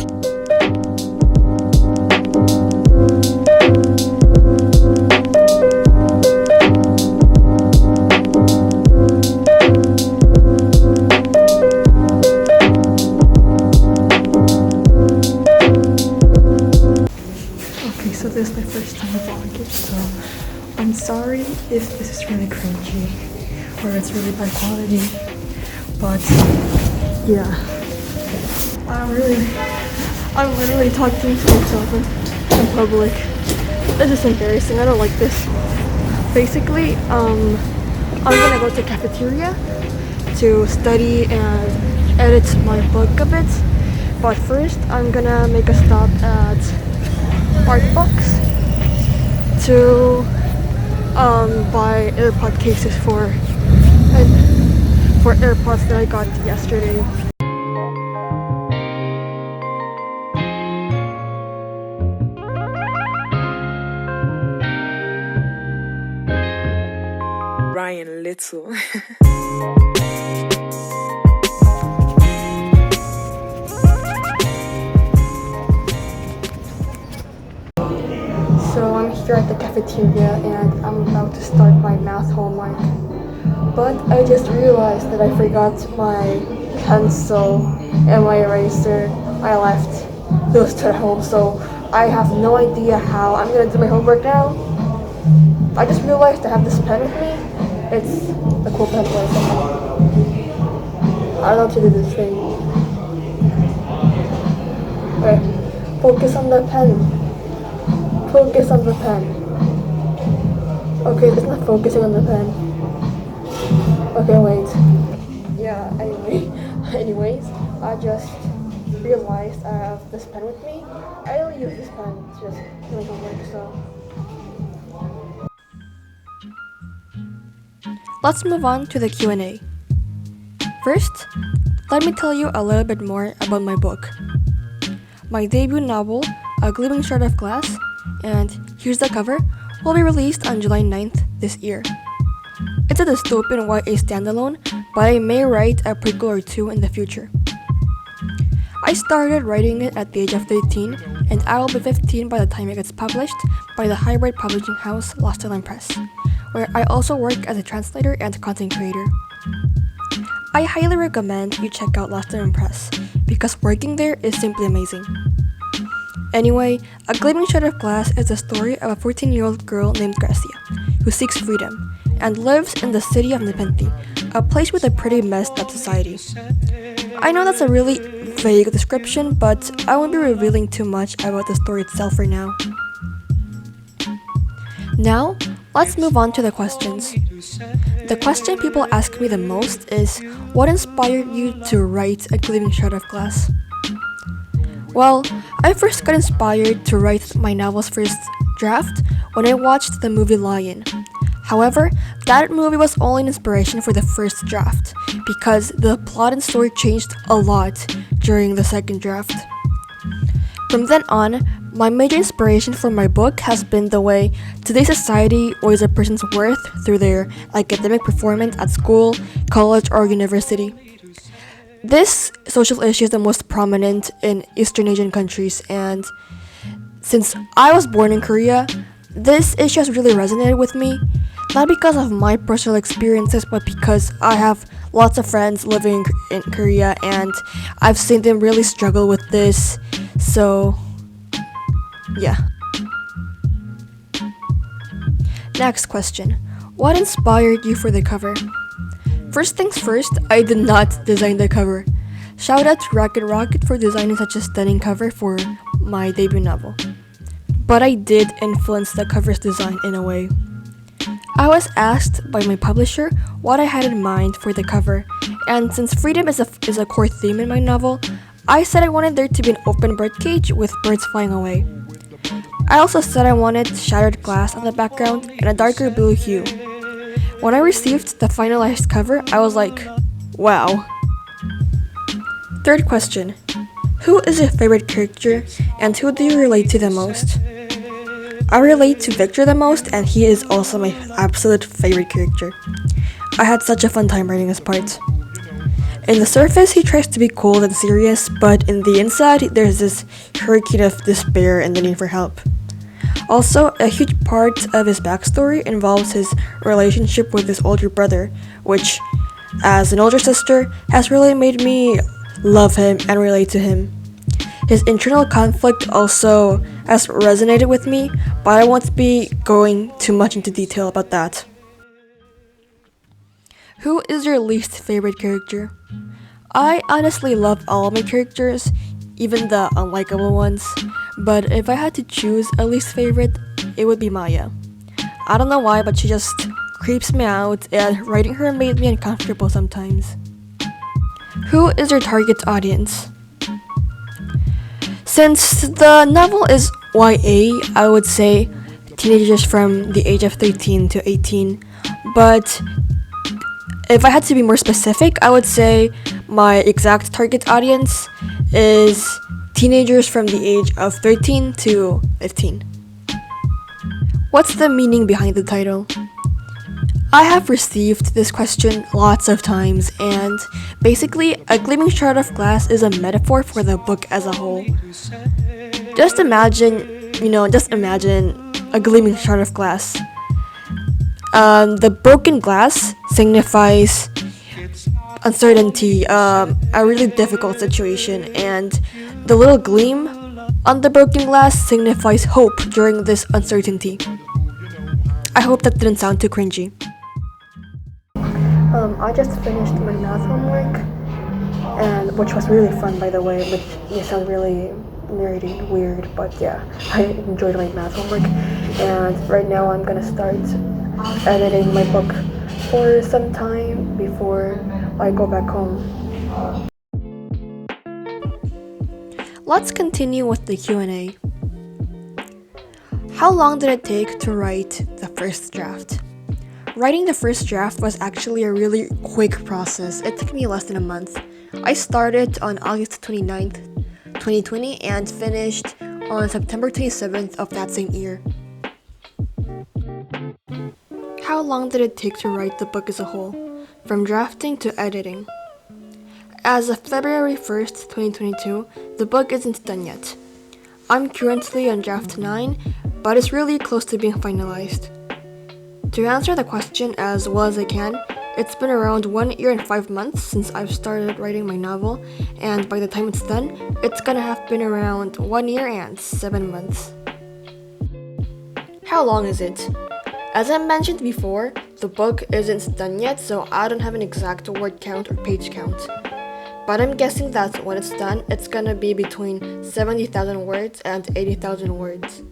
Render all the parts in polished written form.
Okay, so this is my first time vlogging, so I'm sorry if this is really cringy or it's really bad quality, but yeah, I'm literally talking to myself in public. This is embarrassing. I don't like this. Basically, I'm gonna go to cafeteria to study and edit my book a bit, but first I'm gonna make a stop at Artbox to buy AirPod cases for AirPods that I got yesterday. Ryan Little. So I'm here at the cafeteria and I'm about to start my math homework. But I just realized that I forgot my pencil and my eraser. I left those two at home, so I have no idea how I'm gonna do my homework now. I just realized I have this pen with me. It's a cool pen. I don't know how to do this thing. Okay, focus on the pen. Focus on the pen. Okay, it's not focusing on the pen. Okay, wait. Yeah, anyways, I just realized I have this pen with me. I don't use this pen to just do my homework, so. Let's move on to the Q&A. First, let me tell you a little bit more about my book. My debut novel, A Gleaming Shard of Glass, and here's the cover, will be released on July 9th this year. It's a dystopian YA standalone, but I may write a prequel or two in the future. I started writing it at the age of 13, and I will be 15 by the time it gets published by the hybrid publishing house Lost Island Press, where I also work as a translator and content creator. I highly recommend you check out Lost Island Press, because working there is simply amazing. Anyway, A Gleaming Shard of Glass is the story of a 14-year-old girl named Gracia, who seeks freedom, and lives in the city of Nepenthe, a place with a pretty messed up society. I know that's a really vague description, but I won't be revealing too much about the story itself for now. Now, let's move on to the questions. The question people ask me the most is, what inspired you to write A Gleaming Shard of Glass? Well, I first got inspired to write my novel's first draft when I watched the movie Lion. However, that movie was only an inspiration for the first draft, because the plot and story changed a lot during the second draft. From then on, my major inspiration for my book has been the way today's society weighs a person's worth through their academic performance at school, college, or university. This social issue is the most prominent in Eastern Asian countries, and since I was born in Korea, this issue has really resonated with me, not because of my personal experiences, but because I have lots of friends living in Korea and I've seen them really struggle with this, so yeah. Next question. What inspired you for the cover? First things first, I did not design the cover. Shout out to Rocket for designing such a stunning cover for my debut novel. But I did influence the cover's design in a way. I was asked by my publisher what I had in mind for the cover, and since freedom is a core theme in my novel, I said I wanted there to be an open birdcage with birds flying away. I also said I wanted shattered glass on the background and a darker blue hue. When I received the finalized cover, I was like, wow. Third question. Who is your favorite character and who do you relate to the most? I relate to Victor the most, and he is also my absolute favorite character. I had such a fun time writing his part. In the surface, he tries to be cold and serious, but in the inside, there's this hurricane of despair and the need for help. Also, a huge part of his backstory involves his relationship with his older brother, which, as an older sister, has really made me love him and relate to him. His internal conflict also has resonated with me, but I won't be going too much into detail about that. Who is your least favorite character? I honestly love all of my characters, even the unlikable ones, but if I had to choose a least favorite, it would be Maya. I don't know why, but she just creeps me out, and writing her made me uncomfortable sometimes. Who is your target audience? Since the novel is YA, I would say teenagers from the age of 13 to 18, but if I had to be more specific, I would say my exact target audience is teenagers from the age of 13 to 15. What's the meaning behind the title? I have received this question lots of times, and basically, a gleaming shard of glass is a metaphor for the book as a whole. Just imagine a gleaming shard of glass. The broken glass signifies uncertainty, a really difficult situation, and the little gleam on the broken glass signifies hope during this uncertainty. I hope that didn't sound too cringy. I just finished my math homework, and which was really fun, by the way, but it sounds really nerdy, weird, but yeah, I enjoyed my math homework, and right now I'm gonna start editing my book for some time before I go back home. Let's continue with the Q&A. How long did it take to write the first draft? Writing the first draft was actually a really quick process. It took me less than a month. I started on August 29th, 2020 and finished on September 27th of that same year. How long did it take to write the book as a whole, from drafting to editing? As of February 1st, 2022, the book isn't done yet. I'm currently on draft 9, but it's really close to being finalized. To answer the question as well as I can, it's been around 1 year and 5 months since I've started writing my novel, and by the time it's done, it's gonna have been around 1 year and 7 months. How long is it? As I mentioned before, the book isn't done yet, so I don't have an exact word count or page count. But I'm guessing that when it's done, it's gonna be between 70,000 words and 80,000 words.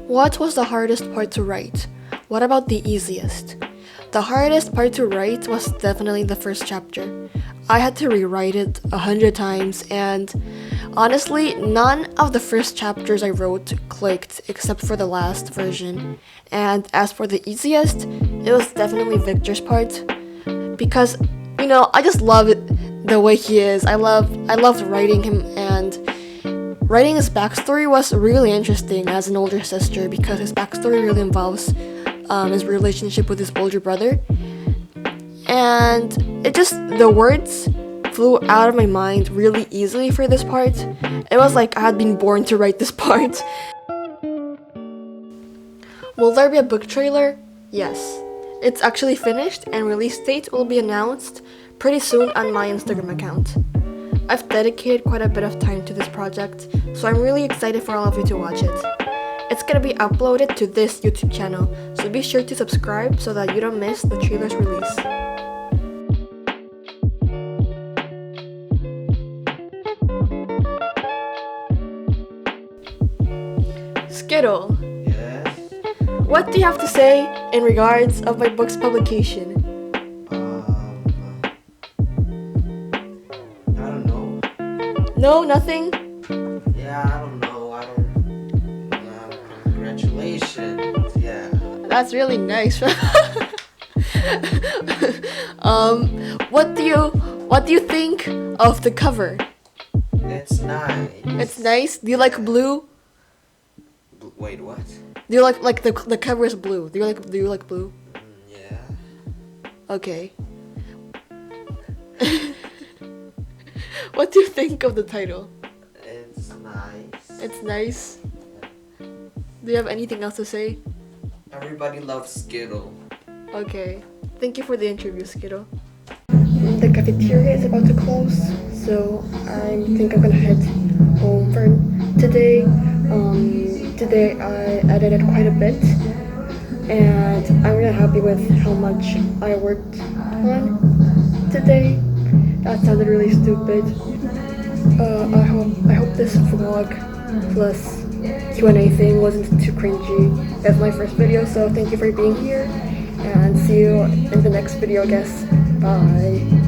What was the hardest part to write? What about the easiest? The hardest part to write was definitely the first chapter. I had to rewrite it 100 times, and honestly, none of the first chapters I wrote clicked except for the last version. And as for the easiest, it was definitely Victor's part, because I just love it the way he is. I loved writing him, and writing his backstory was really interesting as an older sister, because his backstory really involves his relationship with his older brother, and the words flew out of my mind really easily for this part. It was like I had been born to write this part. Will there be a book trailer? Yes. It's actually finished, and release date will be announced pretty soon on my Instagram account. I've dedicated quite a bit of time to this project, so I'm really excited for all of you to watch it. It's gonna be uploaded to this YouTube channel, so be sure to subscribe so that you don't miss the trailer's release. Skittle, Yes. what do you have to say in regards of my book's publication? I don't know. No, nothing? Yeah, I don't know. Congratulations. Yeah. That's really nice. What do you think of the cover? That's nice. It's nice. Do you like blue? Wait, what? Do you like the cover is blue? Do you like blue? Yeah. Okay. What do you think of the title? It's nice. It's nice. Do you have anything else to say? Everybody loves Skittle. Okay. Thank you for the interview, Skittle. The cafeteria is about to close, so I think I'm gonna head home for today. Today I edited quite a bit, and I'm really happy with how much I worked on today. That sounded really stupid. I hope this vlog plus Q&A thing wasn't too cringy. That's my first video, so thank you for being here, and see you in the next video, I guess. Bye.